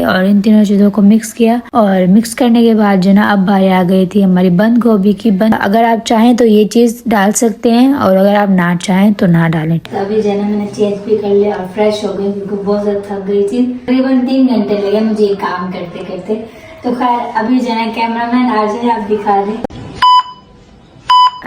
और इन तीनों चीजों को मिक्स किया और मिक्स करने के बाद जो ना अब बारी आ गई थी हमारी बंद गोभी की। अगर आप चाहें तो ये चीज डाल सकते हैं और अगर आप ना चाहें तो ना डालें। तो अभी जो ना मैंने चेंज भी कर लिया और फ्रेश हो गई क्योंकि बहुत ज्यादा थक गई थी। तकरीबन 3 घंटे लगे मुझे ये काम करते करते। तो खैर अभी जो ना कैमरामैन आ जाए आप दिखा दें।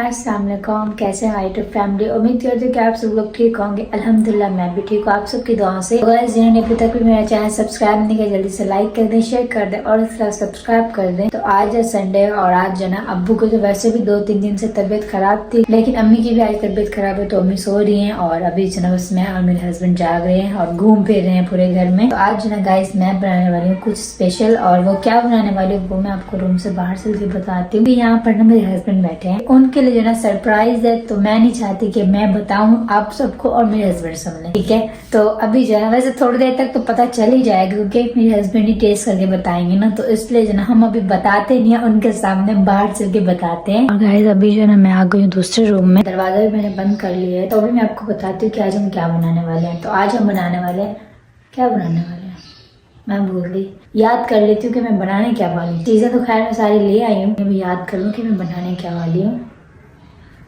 अस्सलाम वालेकुम, कैसे हैं यूट्यूब फैमिली। उम्मीद करती हूँ कि आप सब लोग ठीक होंगे। अल्हम्दुलिल्लाह मैं भी ठीक हूँ आप सबकी दुआओं से। गाइस जिन्होंने अभी तक भी मेरा चैनल सब्सक्राइब नहीं किया जल्दी से लाइक कर दें, शेयर कर दें और इस तरह सब्सक्राइब कर दें। तो आज है संडे और आज जो ना अब्बू को तो वैसे भी 2-3 दिन से तबीयत खराब थी, लेकिन अम्मी की भी आज तबीयत खराब है तो अम्मी सो रही है और अभी जो ना बस मैं और मेरे हस्बैंड जाग रहे हैं और घूम फिर रहे हैं पूरे घर में। तो आज जो ना गाइस मैं बनाने वाली हूँ कुछ स्पेशल और वो क्या बनाने वाली हूँ वो मैं आपको रूम से बाहर चल के बताती हूँ। यहाँ पर ना मेरे हस्बैंड बैठे हैं, उनके लिए जो ना सरप्राइज है तो मैं नहीं चाहती कि मैं बताऊं आप सबको और मेरे हस्बैंड सबने, ठीक है। तो अभी जो है वैसे थोड़ी देर तक तो पता चल ही जाएगा क्योंकि मेरे हस्बैंड ही टेस्ट करके बताएंगे ना, तो इसलिए जो ना हम अभी बताते नहीं है, उनके सामने बाहर चल के बताते हैं। और गाइस अभी जो है ना मैं आ गई हूँ दूसरे रूम में, दरवाजा भी मैंने बंद कर लिया है। तो अभी मैं आपको बताती हूँ कि आज हम क्या बनाने वाले हैं। तो आज हम बनाने वाले हैं, क्या बनाने वाले हैं मैं भूल गई, याद कर लेती हूँ कि मैं बनाने क्या वाली। चीजें तो खैर मैं सारी ले आई हूँ, मैं याद कर लूँ कि मैं बनाने क्या वाली हूँ।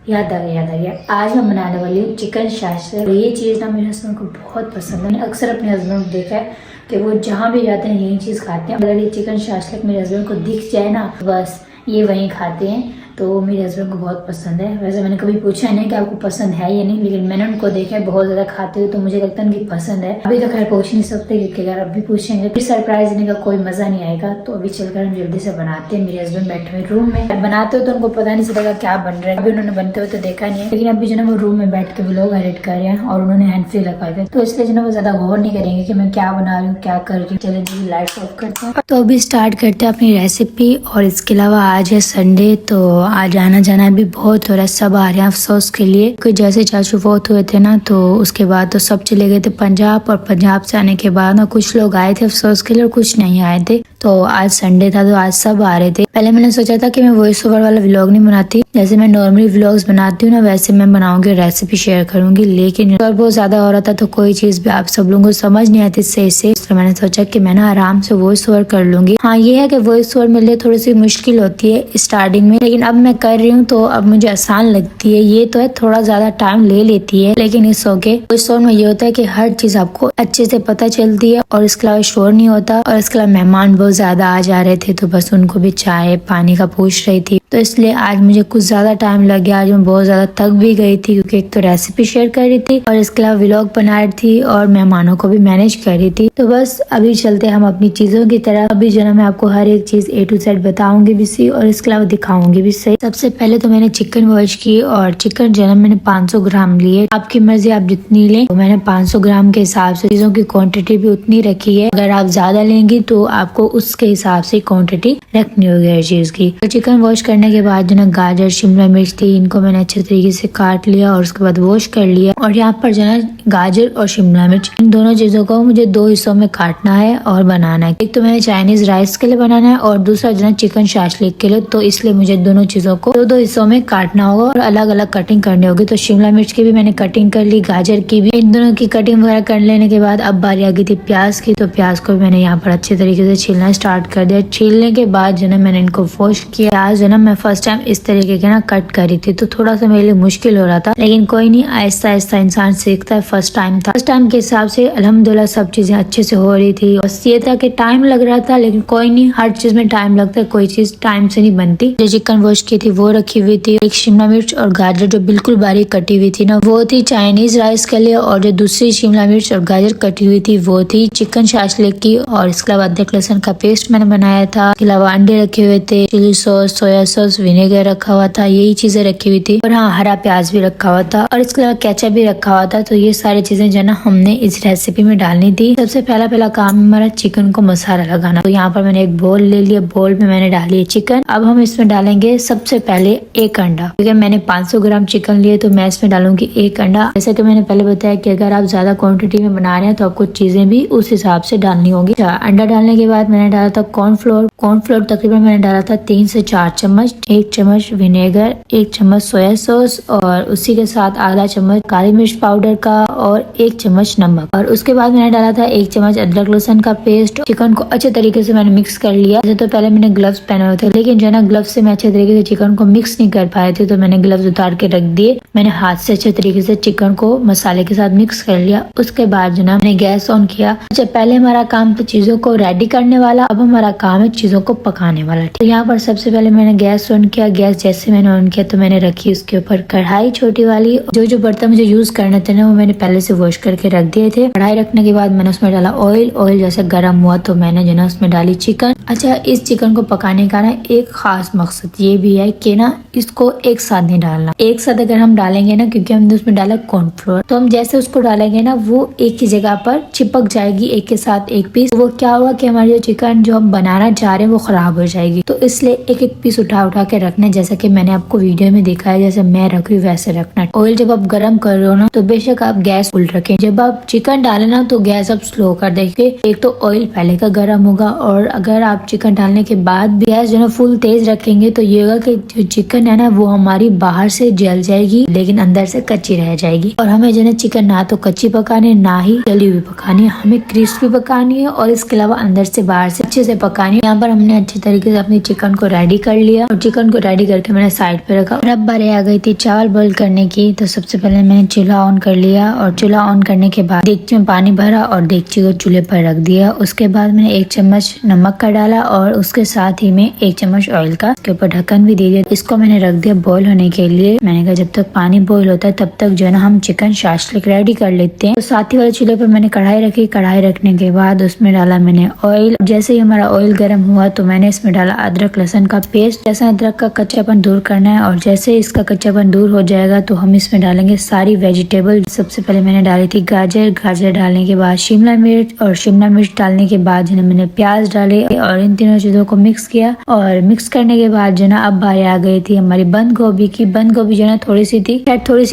याद आ गया। आज मैं बनाने वाली हूँ चिकन शाशलिक। ये चीज़ ना मेरे हस्बैंड को बहुत पसंद है। मैंने अक्सर अपने हस्बैंड को देखा है कि वो जहाँ भी जाते हैं यही चीज़ खाते हैं। अगर ये चिकन शाशलिक मेरे हस्बैंड को दिख जाए ना बस ये वहीं खाते हैं, तो मेरे हस्बैंड को बहुत पसंद है। वैसे मैंने कभी पूछा नहीं कि आपको पसंद है या नहीं, लेकिन मैंने उनको देखा है बहुत ज़्यादा खाते हुए, तो मुझे लगता है उनकी पसंद है। अभी तो खैर पूछ नहीं सकते क्योंकि अगर अभी पूछेंगे फिर सरप्राइज देने का कोई मजा नहीं आएगा। तो अभी चलकर हम जल्दी से बनाते हैं। मेरे हस्बैंड बैठे हुए रूम में बनाते हो तो उनको पता नहीं चलेगा क्या बन रहा है, अभी उन्होंने बनते हुए तो देखा नहीं है, लेकिन अभी जो ना वो रूम में बैठ के व्लॉग एडिट कर रहे हैं और उन्होंने हैंड फ्री लगाए थे, तो इसलिए जो ना वो ज्यादा गौर नहीं करेंगे कि मैं क्या बना रही हूँ क्या कर रही हूँ। चलिए जी लाइट ऑफ करते हैं। तो अभी स्टार्ट करते हैं अपनी रेसिपी। और इसके अलावा आज है संडे तो आज आना जाना भी बहुत हो रहा है, सब आ रहे हैं अफसोस के लिए क्योंकि जैसे चाचू फौत हुए थे ना तो उसके बाद तो सब चले गए थे पंजाब, और पंजाब से आने के बाद ना कुछ लोग आए थे अफसोस के लिए और कुछ नहीं आए थे। तो आज संडे था तो आज सब आ रहे थे। पहले मैंने सोचा था कि मैं वॉइस ओवर वाला व्लॉग नहीं बनाती, जैसे मैं नॉर्मली व्लॉग्स बनाती हूँ ना वैसे मैं बनाऊंगी, रेसिपी शेयर करूंगी, लेकिन और बहुत ज्यादा हो रहा था तो कोई चीज भी आप सब लोगों को समझ नहीं आती सही से, तो मैंने सोचा कि मैं ना आराम से वॉइस ओवर कर लूंगी। हाँ ये है कि वॉइस ओवर मेरे लिए थोड़ी सी मुश्किल होती है स्टार्टिंग में, लेकिन अब मैं कर रही हूँ तो अब मुझे आसान लगती है। ये तो है थोड़ा ज्यादा टाइम ले लेती है लेकिन इस ओके। वॉइस ओवर में ये होता है कि हर चीज आपको अच्छे से पता चलती है और इसके अलावा शोर नहीं होता। और इसके अलावा मेहमान बहुत ज्यादा आ जा रहे थे तो बस उनको भी चाय पानी का पूछ रही थी, तो इसलिए आज मुझे कुछ ज्यादा टाइम लग गया। आज मैं बहुत ज्यादा थक भी गई थी क्योंकि एक तो रेसिपी शेयर कर रही थी और इसके अलावा व्लॉग बना रही थी और मेहमानों को भी मैनेज कर रही थी। तो बस अभी चलते हम अपनी चीजों की तरफ। अभी जो ना मैं आपको हर एक चीज A to Z बताऊंगी भी सही और इसके अलावा दिखाऊंगी भी सही। सबसे पहले तो मैंने चिकन वॉश की और चिकन जो है मैंने 500 ग्राम लिए। आपकी मर्जी आप जितनी लें, तो मैंने 500 ग्राम के हिसाब से चीजों की क्वांटिटी भी उतनी रखी है। अगर आप ज्यादा लेंगी तो आपको उसके हिसाब से क्वांटिटी रखनी होगी हर चीज की। तो चिकन वॉश करने के बाद जो ना गाजर शिमला मिर्च थी इनको मैंने अच्छे तरीके से काट लिया और उसके बाद वॉश कर लिया। और यहाँ पर जो ना गाजर और शिमला मिर्च इन दोनों चीजों को मुझे 2 हिस्सों में काटना है और बनाना है। एक तो मैंने चाइनीज राइस के लिए बनाना है और दूसरा जो ना चिकन शाशलिक के लिए, तो इसलिए मुझे दोनों चीजों को 2-2 हिस्सों में काटना होगा और अलग अलग कटिंग करनी होगी। तो शिमला मिर्च की भी मैंने कटिंग कर ली, गाजर की भी। इन दोनों की कटिंग वगैरह कर लेने के बाद अब बारी आ गई थी प्याज की, तो प्याज को भी मैंने यहाँ पर अच्छे तरीके से छीलना स्टार्ट कर दिया। छीलने के बाद जो ना मैंने इनको वॉश किया। प्याज जो ना मैं फर्स्ट टाइम इस तरीके के ना कट करी थी तो थोड़ा सा मेरे लिए मुश्किल हो रहा था, लेकिन कोई नहीं, आहिस्ता आहिस्ता इंसान सीखता है। फर्स्ट टाइम था, फर्स्ट टाइम के हिसाब से अल्हम्दुलिल्लाह सब चीजें अच्छे से हो रही थी। बस ये था कि टाइम लग रहा था, लेकिन कोई नहीं, हर चीज में टाइम लगता है, कोई चीज टाइम से नहीं बनती। जो चिकन वॉश की थी वो रखी हुई थी। एक शिमला मिर्च और गाजर जो बिल्कुल बारीक कटी हुई थी ना वो थी चाइनीज राइस के लिए, और जो दूसरी शिमला मिर्च और गाजर कटी हुई थी वो थी चिकन शाशलिक की। और इसके अलावा अदरक लहसुन का पेस्ट मैंने बनाया था। इसके अलावा अंडे रखे हुए थे, chilli sauce, soya sauce, vinegar रखा हुआ था, यही चीजें रखी हुई थी। और हाँ हरा प्याज भी रखा हुआ था और इसके अलावा केचप भी रखा हुआ था। तो ये सारी चीजें जो ना हमने इस रेसिपी में डालनी थी। सबसे पहला काम हमारा चिकन को मसाला लगाना। तो यहाँ पर मैंने एक बोल ले लिया, बोल में मैंने डाली है चिकन। अब हम इसमें डालेंगे सबसे पहले एक अंडा, क्योंकि मैंने 500 ग्राम चिकन लिए तो मैं इसमें डालूंगी एक अंडा। जैसा कि मैंने पहले बताया कि अगर आप ज्यादा क्वांटिटी में बना रहे हैं तो आपको चीजें भी उस हिसाब से डालनी होगी। अंडा डालने के बाद मैंने डाला था कॉर्नफ्लोर। कॉर्नफ्लोर तकरीबन मैंने डाला था 3 से 4 चम्मच, 1 चम्मच विनेगर, 1 चम्मच सोया सॉस और उसी के साथ आधा चम्मच काली मिर्च पाउडर का और 1 चम्मच नमक। और उसके बाद मैंने डाला था 1 चम्मच अदरक लहसुन का पेस्ट। चिकन को अच्छे तरीके से मैंने मिक्स कर लिया। जैसे तो पहले मैंने ग्लव्स पहने हुए थे, लेकिन जो है ना ग्लव्स से मैं अच्छे तरीके से चिकन को मिक्स नहीं कर पाए थे, तो मैंने ग्लव्स उतार के रख दिए। मैंने हाथ से अच्छे तरीके से चिकन को मसाले के साथ मिक्स कर लिया। उसके बाद जो ना मैंने गैस ऑन किया। अच्छा, पहले हमारा काम था चीजों को रेडी करने वाला, अब हमारा काम है चीजों को पकाने वाला। तो यहाँ पर सबसे पहले मैंने गैस ऑन किया। गैस जैसे मैंने ऑन किया तो मैंने रखी उसके ऊपर कढ़ाई छोटी वाली। जो बर्तन मुझे यूज करने थे ना वो मैंने पहले से वॉश करके रख दिए थे। कढ़ाई रखने के बाद मैंने उसमें डाला ऑयल। ऑयल जैसे गर्म हुआ तो मैंने जो ना उसमें डाली चिकन। अच्छा, इस चिकन को पकाने का ना एक खास मकसद ये भी है कि ना इसको एक साथ नहीं डालना। एक साथ अगर हम डालेंगे ना, क्योंकि हमने उसमें डाला कॉर्नफ्लोर, तो हम जैसे उसको डालेंगे ना वो एक ही जगह पर चिपक जाएगी, एक के साथ एक पीस। वो क्या होगा कि हमारी जो चिकन जो हम बनाना चाह रहे हैं वो खराब हो जाएगी। तो इसलिए एक एक पीस उठा उठा के रखना, जैसा कि मैंने आपको वीडियो में दिखाया, जैसे मैं रख रही हूँ वैसे रखना। ऑयल जब आप गर्म कर रहे हो ना तो बेशक आप गैस फुल रखें। जब आप चिकन डाले ना तो गैस आप स्लो कर देंगे। एक तो ऑयल पहले का गर्म होगा, और अगर आप चिकन डालने के बाद भी गैस जो है फुल तेज रखेंगे तो ये होगा कि जो चिकन है ना वो हमारी बाहर से जल जाएगी लेकिन अंदर से कच्ची रह जाएगी। और हमें जो है चिकन ना तो कच्ची पकानी है ना ही जली हुई पकानी है, हमें क्रिस्पी पकानी है और इसके अलावा अंदर से बाहर से अच्छे से पकानी है। यहाँ पर हमने अच्छे तरीके से अपनी चिकन को रेडी कर लिया और चिकन को रेडी करके मैंने साइड पे रखा। और अब बारी आ गई थी चावल बॉईल करने की। तो सबसे पहले मैंने चूल्हा ऑन कर लिया और चूल्हा ऑन करने के बाद देगची में पानी भरा और देगची को चूल्हे पर रख दिया। उसके बाद मैंने 1 चम्मच नमक का डाला और उसके साथ ही में 1 चम्मच ऑयल का, इसके ऊपर ढक्कन भी दे दिया। इसको मैंने रख दिया बॉईल होने के लिए। मैंने कहा जब तक पानी बॉईल होता है तब तक जो है ना हम चिकन शाशलिक रेडी कर लेते हैं। तो साथ ही वाले चूल्हे पर मैंने कढ़ाई रखी। कढ़ाई रखने के बाद उसमें डाला मैंने ऑयल। जैसे ही हमारा ऑयल गर्म हुआ तो मैंने इसमें डाला अदरक लहसुन का पेस्ट। जैसे अदरक का कच्चापन दूर करना है और जैसे इसका कच्चापन दूर हो जाएगा तो हम इसमें डालेंगे सारी वेजिटेबल। सबसे पहले मैंने डाली थी गाजर। गाजर डालने के बाद शिमला मिर्च, और शिमला मिर्च डालने के बाद जो मैंने प्याज डाले और इन तीनों चीजों को मिक्स किया। और मिक्स करने के बाद जो ना अब बारी आ गई थी हमारी बंद गोभी की। बंद गोभी जो ना थोड़ी सी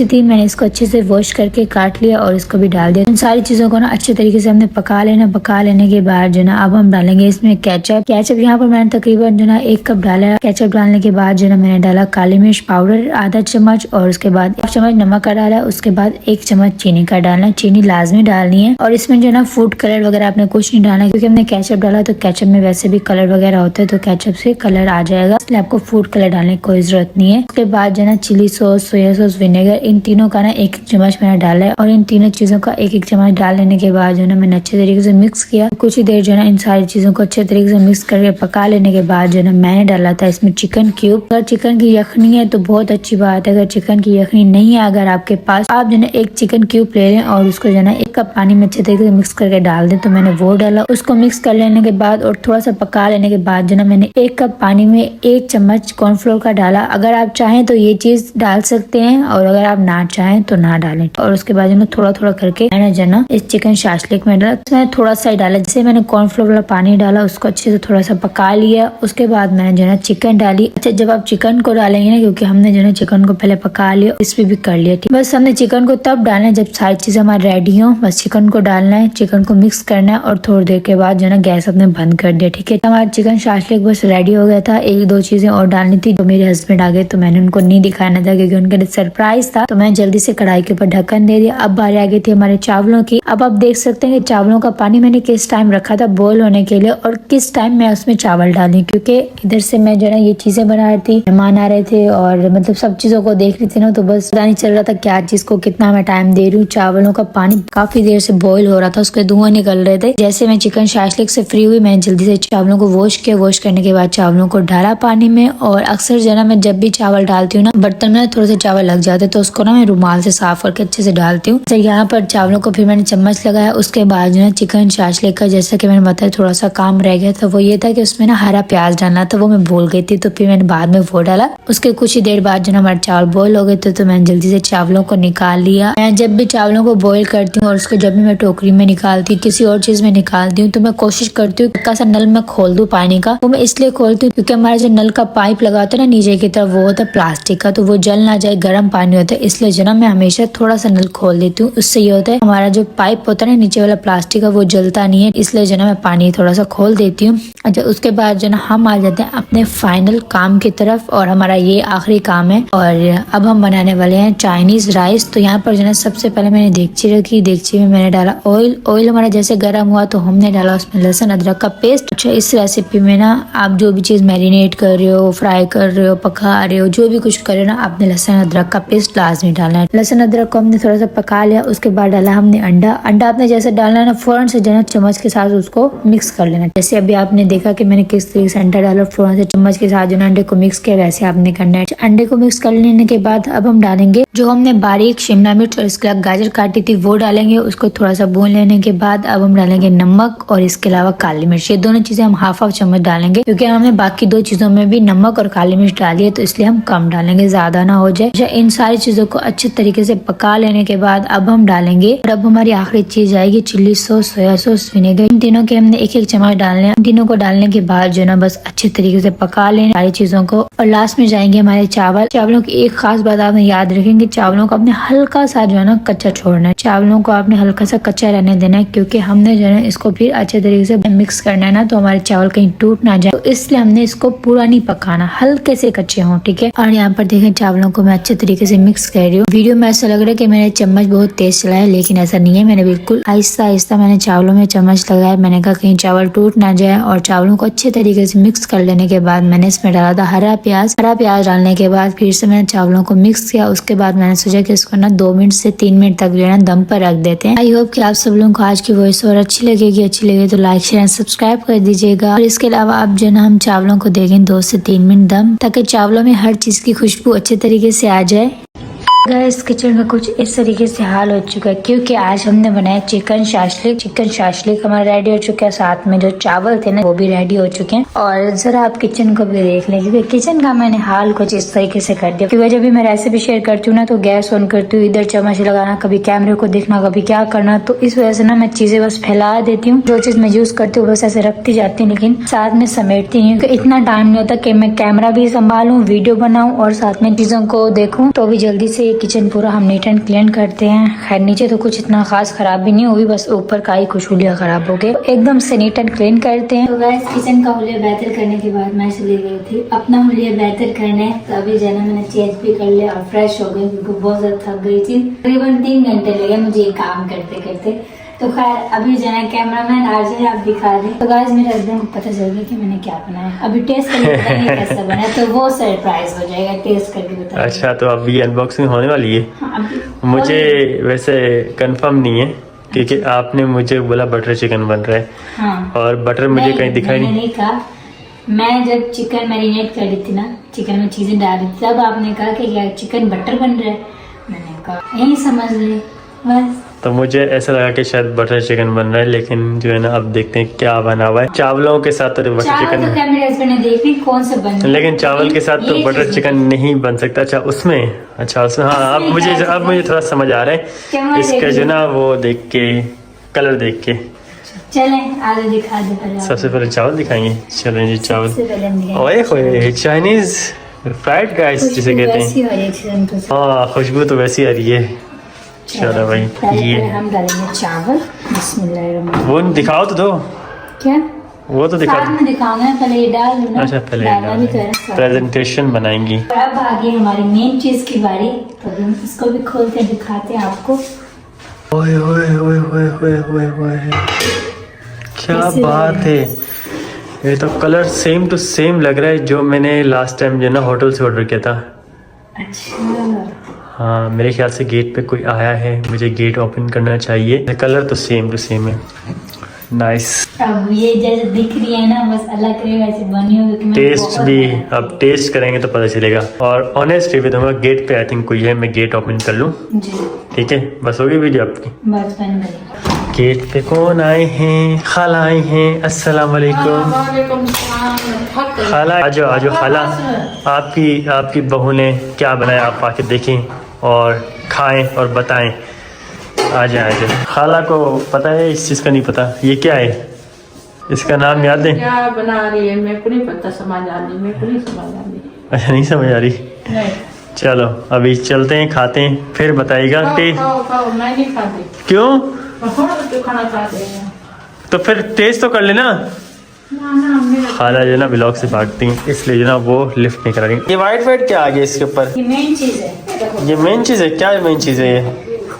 थी, मैंने इसको अच्छे से वॉश करके काट लिया और इसको भी डाल दिया। इन सारी चीजों को ना अच्छे तरीके से हमने पका लेना। पका लेने के बाद जो ना अब हम डालेंगे इसमें केचप। केचप यहाँ पर मैंने तकरीबन जो ना 1 कप डाला। केचप डालने के बाद जो ना मैंने डाला काली मिर्च पाउडर आधा चम्मच और उसके बाद 1 चम्मच नमक का डाला। उसके बाद 1 चम्मच चीनी का डालना। चीनी लाजमी डालनी है। और इसमें जो ना फूड कलर वगैरह आपने कुछ नहीं डालना, क्योंकि हमने केचप डाला तो केचप में वैसे भी कलर वगैरह होता है तो केचप से कलर आ जाएगा, इसलिए आपको फूड कलर डालने की कोई जरूरत नहीं है। उसके बाद जो ना chilli sauce, soya sauce, vinegar, इन तीनों का ना 1 चम्मच मैंने डाला है। और इन तीनों चीजों का 1 चम्मच डाल लेने के बाद जो ना मैंने अच्छे तरीके से मिक्स किया। कुछ ही देर जो ना इन सारी चीजों को अच्छे तरीके से मिक्स करके पका लेने के बाद जो ना मैंने डाला था इसमें चिकन क्यूब। अगर चिकन की यखनी है तो बहुत अच्छी बात है, अगर चिकन की यखनी नहीं है अगर आपके पास, आप जो ना 1 चिकन क्यूब ले लें और उसको जो ना 1 कप पानी में अच्छे तरीके से मिक्स करके डाल दें। तो मैंने वो डाला। उसको मिक्स कर लेने के बाद और थोड़ा सा पका लेने के बाद जो ना मैंने 1 कप पानी में 1 चम्मच कॉर्नफ्लोर का डाला। अगर आप चाहें तो ये चीज डाल सकते हैं और अगर आप ना चाहें तो ना डालें। और उसके बाद जो थोड़ा थोड़ा करके मैंने जो ना इस चिकन शाशलिक में डाला। मैंने थोड़ा सा ही डाला, जैसे मैंने कॉर्नफ्लोर वाला पानी डाला उसको अच्छे से थोड़ा सा पका लिया। उसके बाद मैंने जो ना चिकन डाली। अच्छा, जब आप चिकन को डालेंगे ना, क्योंकि हमने जो ना चिकन को पहले पका लिया, इस पे भी कर लिया, ठीक। बस हमने चिकन को तब डालना है जब सारी चीजें हमारी रेडी हो। बस चिकन को डालना है, चिकन को मिक्स करना है और थोड़ी देर के बाद जो ना गैस अपने बंद कर दिया, ठीक है। हमारा चिकन शाशलिक बस रेडी हो गया था। 1-2 चीजें और डालनी थी तो मेरे हस्बैंड आ गए तो मैंने उनको नहीं दिखाना था क्योंकि उनके लिए सरप्राइज था। तो मैंने जल्दी से कढ़ाई के ऊपर ढक्कन दे दिया। अब बारी आ गई थी हमारे चावलों की। अब आप देख सकते हैं कि चावलों का पानी मैंने किस टाइम रखा था बॉईल होने के लिए और किस टाइम मैं उसमें चावल डाली, क्योंकि इधर से मैं जो ना ये चीजें बना रही थी, मेहमान आ रहे थे और मतलब सब चीजों को देख रही थी ना, तो बस पता नहीं चल रहा था क्या चीज को कितना मैं टाइम दे रही हूँ। चावलों का पानी काफी देर से बॉईल हो रहा था, उसके धुआं निकल रहे थे। जैसे मैं चिकन शाशलिक से फ्री हुई मैंने जल्दी से चावलों को वॉश किया। वॉश करने के बाद चावलों को डाला पानी में। और अक्सर जो ना मैं जब भी चावल डालती हूँ ना बर्तन में थोड़े से चावल लग जाते तो उसको ना मैं रुमाल से साफ करके अच्छे से डालती हूँ। यहाँ पर चावलों को फिर मैंने चम्मच लगाया। उसके बाद जो है चिकन शाशलिक का जैसा कि मैंने बताया थोड़ा सा काम काम रह गया था वो ये था कि उसमें ना हरा प्याज डालना था, वो मैं भूल गई थी, तो फिर मैंने बाद में वो डाला। उसके कुछ ही देर बाद जो हमारे चावल बॉईल हो गए थे तो मैंने जल्दी से चावलों को निकाल लिया। मैं जब भी चावलों को बॉईल करती हूँ और उसको जब भी मैं टोकरी में निकालती हूँ, किसी और चीज में निकालती हूँ, तो मैं कोशिश करती हूँ हल्का सा नल में खोल दूँ पानी का। वो मैं इसलिए खोलती हूँ क्योंकि हमारा जो नल का पाइप लगा होता है ना नीचे की तरफ, वो होता है प्लास्टिक का, तो वो जल ना जाए, गर्म पानी होता है, इसलिए जो ना मैं हमेशा थोड़ा सा नल खोल देती हूँ। उससे ये होता है हमारा जो पाइप होता है ना नीचे वाला प्लास्टिक का, वो जलता नहीं है, इसलिए जो ना मैं पानी थोड़ा सा खोल देती हूँ। अच्छा, उसके बाद जो ना हम आ जाते हैं अपने फाइनल काम की तरफ, और हमारा ये आखिरी काम है। और अब हम बनाने वाले हैं चाइनीज राइस। तो यहाँ पर जो है सबसे पहले मैंने देगची रखी, देगची में मैंने डाला ऑयल। ऑयल हमारा जैसे गर्म हुआ तो हमने डाला उसमें लहसुन अदरक का पेस्ट। अच्छा, इस रेसिपी में ना आप जो भी चीज मैरिनेट कर रहे हो, फ्राई कर रहे हो, पका रहे हो, जो भी कुछ कर रहे हो ना, आपने लहसुन अदरक का पेस्ट लाजमी डालना है। लहसुन अदरक को हमने थोड़ा सा पका लिया। उसके बाद डाला हमने अंडा। अंडा आपने जैसे डालना है ना, फौरन से जो है चम्मच के साथ उसको मिक्स कर लेना। जैसे अभी आपने देखा कि मैंने किस तरीके से अंडा डाला, फौरन से चम्मच के साथ जो है अंडे को मिक्स किया, वैसे आपने करना है। अंडे को मिक्स कर लेने के बाद अब हम डालेंगे जो हमने बारीक शिमला मिर्च और इसके अलावा गाजर काटी थी, वो डालेंगे। उसको थोड़ा सा भून लेने के बाद अब हम डालेंगे नमक और इसके अलावा काली मिर्च। ये दोनों चीजें हम हाफ चम्मच डालेंगे क्योंकि हमने बाकी दो चीजों में भी नमक और काली मिर्च डाली है, तो इसलिए हम कम डालेंगे, ज्यादा ना हो जाए। इन सारी चीजों को अच्छे तरीके से पका लेने के बाद अब हम डालेंगे, और अब हमारी आखिरी चीज आएगी chilli sauce, soya sauce, vinegar. इन तीनों के हमने एक एक चम्मच डालने हैं। इन तीनों को डालने के बाद जो ना बस अच्छे तरीके से पका लें सारी चीजों को। और लास्ट में जाएंगे हमारे चावल। चावलों की एक खास बात आपने याद रखेंगे, चावलों को आपने हल्का सा जो है ना कच्चा छोड़ना है। चावलों को आपने हल्का सा कच्चा रहने देना है क्योंकि हमने जो है इसको फिर अच्छे तरीके से मिक्स करना है ना, तो हमारे चावल कहीं टूट ना जाए, तो इसलिए हमने इसको पूरा नहीं पकाना, हल्के से कच्चे हों, ठीक है। और यहाँ पर देखें चावलों को मैं अच्छे तरीके से मिक्स कर रही हूँ। वीडियो में ऐसा लग रहा है कि मैंने चम्मच बहुत तेज चलाया, लेकिन ऐसा नहीं है, मैंने बिल्कुल आहिस्ता आहिस्ता मैंने चावलों में चम्मच लगाया। मैंने कहा कहीं चावल टूट ना जाए। और चावलों को अच्छे तरीके से मिक्स कर लेने के बाद मैंने इसमें डाला था हरा प्याज। हरा प्याज डालने के बाद फिर से मैंने चावलों को मिक्स किया। उसके बाद मैंने सोचा कि इसको ना 2 मिनट से 3 मिनट तक जो है ना दम पर रख देते हैं। आई होप कि आप सब लोगों को आज की वॉइस ओवर अच्छी लगेगी। अच्छी लगे तो लाइक शेयर सब्सक्राइब कर दीजिएगा। और इसके अलावा आप जो ना हम चावलों को देंगे 2 से 3 मिनट दम, ताकि चावलों में हर चीज की खुशबू अच्छे तरीके से आ जाए। गाइस, किचन का कुछ इस तरीके से हाल हो चुका है क्योंकि आज हमने बनाया चिकन शाशलिक। चिकन शाशलिक हमारा रेडी हो चुका है, साथ में जो चावल थे ना वो भी रेडी हो चुके हैं। और जरा आप किचन को भी देख लें क्योंकि किचन का मैंने हाल कुछ इस तरीके से कर दिया। क्योंकि जब भी मैं रेसिपी शेयर करती हूँ ना तो गैस ऑन करती हूँ, इधर चम्मच लगाना, कभी कैमरे को देखना, कभी क्या करना, तो इस वजह से ना मैं चीजें बस फैला देती हूँ। जो चीज मैं यूज करती हूँ बस ऐसे रखती जाती हूँ, लेकिन साथ में समेटती नहीं हूँ। इतना टाइम नहीं होता कि मैं कैमरा भी संभालूं, वीडियो बनाऊं और साथ में चीजों को देखूं। तो भी जल्दी से ये किचन पूरा हम नीट एंड क्लीन करते हैं। खैर नीचे तो कुछ इतना खास खराब भी नहीं हुई, बस ऊपर का ही कुछ हुलिया खराब हो गए, एकदम से नीट एंड क्लीन करते हैं। तो गाइस, किचन का हुलिया बेहतर करने के बाद मैं चली गई थी अपना हुलिया बेहतर करने। तो अभी जाना मैंने चेंज भी कर लिया और फ्रेश हो गई क्योंकि बहुत ज्यादा थक गई थी। तकरीबन 3 घंटे लगे मुझे ये काम करते करते। तो खैर अभी जाना कैमरामैन आ जाए, आप दिखा दें। तो गाइस, मेरे हस्बैंड को पता चल गया कि मैंने क्या बनाया। अभी टेस्ट करके बताएंगे कैसा बना, तो वो सरप्राइज हो जाएगा, टेस्ट करके बताएंगे। अच्छा, तो अब ये अनबॉक्सिंग होने वाली है। हाँ, मुझे वैसे कंफर्म नहीं है क्योंकि आपने मुझे बोला बटर चिकन बन रहा है। हाँ, और बटर मुझे कहीं दिखाई नहीं कहा। मैं जब चिकन मैरिनेट कर रही थी ना, चिकन में चीजें डाल रही थी, तब आपने कहा कि क्या चिकन बटर बन रहा है। मैंने कहा यही समझ ले बस। तो मुझे ऐसा लगा कि शायद बटर चिकन बन रहा है, लेकिन जो है ना अब देखते हैं क्या बना हुआ है। चावलों के साथ तो बटर चिकन, तो मेरे हस्बैंड ने देखी कौन सा बन, लेकिन चावल के साथ तो बटर चिकन नहीं बन सकता। अच्छा उसमें हाँ, अब मुझे थोड़ा समझ आ रहा है इसका जो ना वो देख के, कलर देख के। चलें आगे दिखा दे। सबसे पहले चावल दिखाएंगे। चलें जी, चावल। ओए होए, चाइनीज फ्राइड राइस जिसे कहते हैं। हाँ, खुशबू तो वैसी आ रही है। चलो भाई, ये हम डालेंगे चावल। बिस्मिल्लाह। वो दिखाओ तो दो। क्या? वो तो दिखा साथ में दिखाऊंगा, पहले ये डाल दूं ना। अच्छा, पहले प्रेजेंटेशन बनाएंगी। अब आगे हमारी मेन चीज की बारी, तो हम इसको भी खोलते दिखाते हैं आपको। ओए ओए ओए ओए ओए ओए ओए, क्या बात है। ये तो कलर सेम टू सेम लग रहा है जो मैंने लास्ट टाइम जो ना होटल से ऑर्डर किया था। अच्छा, हाँ, मेरे ख्याल से गेट पे कोई आया है, मुझे गेट ओपन करना चाहिए। कलर तो सेम टू सेम है। नाइस। अब ये जैसे दिख रही है ना, बस अल्लाह करे वैसे बनी हो। टेस्ट भी अब टेस्ट करेंगे तो पता चलेगा। और ऑनेस्ट रिव्यू दूंगा, गेट पे आई थिंक कोई है, मैं गेट ओपन कर लूँ। ठीक है, बस होगी वीडियो आपकी। बस बन गई। गेट पे कौन आए हैं? खाला आए हैं। अस्सलाम वालेकुम। खाला आ जाओ, आ जाओ खाला। आपकी बहू ने क्या बनाया, आप आके देखें और खाएं और बताएं। आ जाए, आ जाए। खाला को पता है, इस चीज़ का नहीं पता। ये क्या है, इसका नाम याद है? क्या बना रही है मेरे को नहीं पता, समझ आ रही, मेरे को नहीं समझ आ रही। अच्छा, नहीं समझ आ रही। नहीं, चलो अभी चलते हैं, खाते हैं, फिर बताइएगा। खाओ खाओ, मैं नहीं खाती। क्यों? तो खाना खाते हैं तो फिर टेस्ट तो कर लेना। ना, मेरा खाला जो है ना ब्लॉग से भागती हैं, इसलिए जो ना वो लिफ्ट नहीं करा रही। ये वाइट वाइट क्या आ गया इसके ऊपर? ये मेन चीज है, देखो। ये मेन चीज़ है? क्या मेन चीज़ है ये?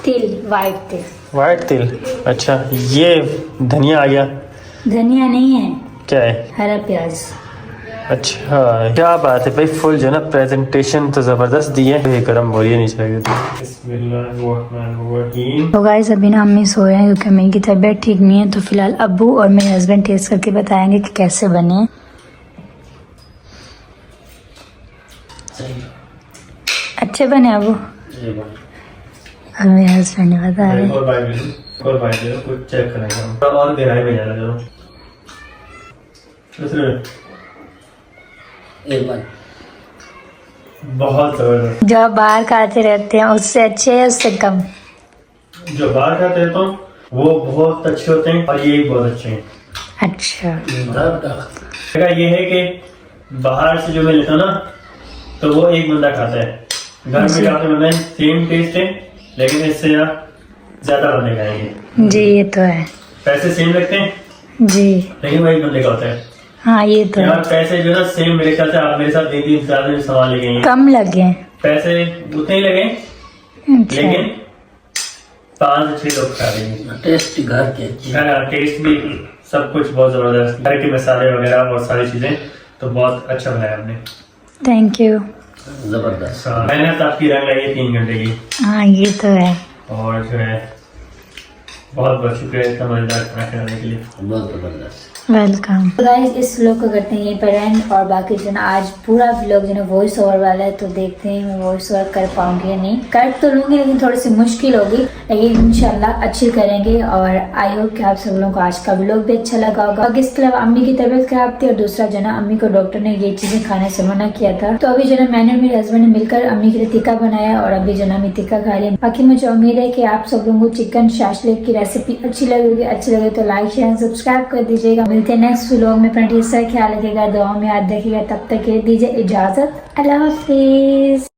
तिल, वाइट तिल। वाइट तिल। अच्छा, ये धनिया आ गया। धनिया नहीं है, क्या है? हरा प्याज। अच्छा, क्या बात है भाई, फुल जो ना प्रेजेंटेशन तो जबरदस्त दी है। ये गरम हो रही है, नहीं चाहिए। तो गाइस अभी ना अम्मी सोए हैं क्योंकि अम्मी की तबीयत ठीक नहीं है, तो फिलहाल अब्बू और मेरे हस्बैंड टेस्ट करके बताएंगे कि कैसे बने। अच्छे बने अब्बू? और मेरे हस्बैंड ने बताया। कुछ चेक करेंगे और गहराई में जाना। चलो एक बार बहुत जबरदस्त। जो आप बाहर खाते रहते हैं उससे अच्छे है, उससे कम? जो बाहर खाते हैं तो वो बहुत अच्छे होते हैं और ये भी बहुत अच्छे हैं। अच्छा, ये है कि बाहर से जो मैं लेता हूँ ना, तो वो एक बंदा खाता है। घर में जाते बनाए सेम टेस्ट है, लेकिन इससे आप ज्यादा बंदे खाएंगे। जी ये तो है। पैसे सेम लगते हैं जी लेकिन वही बंदे का होता है। हाँ ये तो यार है। पैसे जो ना सेम, मेरे ख्याल से आप मेरे साथ 3-4 दिन सामान ले गए, कम लगे। पैसे उतने ही लगे, अच्छा, लेकिन 5 से 6 लोग खा रहे हैं। टेस्ट घर के अच्छी टेस्ट भी सब कुछ बहुत जबरदस्त, घर के मसाले वगैरह और सारी चीजें तो बहुत अच्छा बनाया आपने। Thank you. जबरदस्त। मेहनत आपकी रंग आई है 3 घंटे की, हाँ ये तो है। और जो है बहुत बहुत शुक्रिया इतना मजेदार खाना खिलाने के लिए। बहुत जबरदस्त। वेलकम। तो गाइस इस व्लॉग को करते हैं यहीं पर एंड, और बाकी जो ना आज पूरा व्लॉग जो ना वॉइस ओवर वाला है, तो देखते हैं मैं वॉइस ओवर कर पाऊंगी या नहीं। कर तो लूंगी लेकिन थोड़ी सी मुश्किल होगी, लेकिन इंशाल्लाह अच्छी करेंगे। और आई होप कि आप सब लोगों को आज का व्लॉग भी अच्छा लगा होगा। और इसके अलावा अम्मी की तबीयत खराब थी, और दूसरा जो ना अम्मी को डॉक्टर ने ये चीजें खाने से मना किया था, तो अभी जो ना मैंने और मेरे हस्बैंड ने मिलकर अम्मी के लिए टिक्का बनाया, और अभी जो ना अम्मी टिक्का खा रही है। बाकी मुझे उम्मीद है कि आप सब लोगों को चिकन शाशलिक की रेसिपी अच्छी लगेगी। अच्छी लगे तो लाइक शेयर सब्सक्राइब कर दीजिएगा। मिलते हैं नेक्स्ट व्लॉग में। अपना ढेर सारा ख्याल रखिएगा, दुआ में याद रखिएगा। तब तक के दीजिए इजाजत। अल्लाह हाफिज।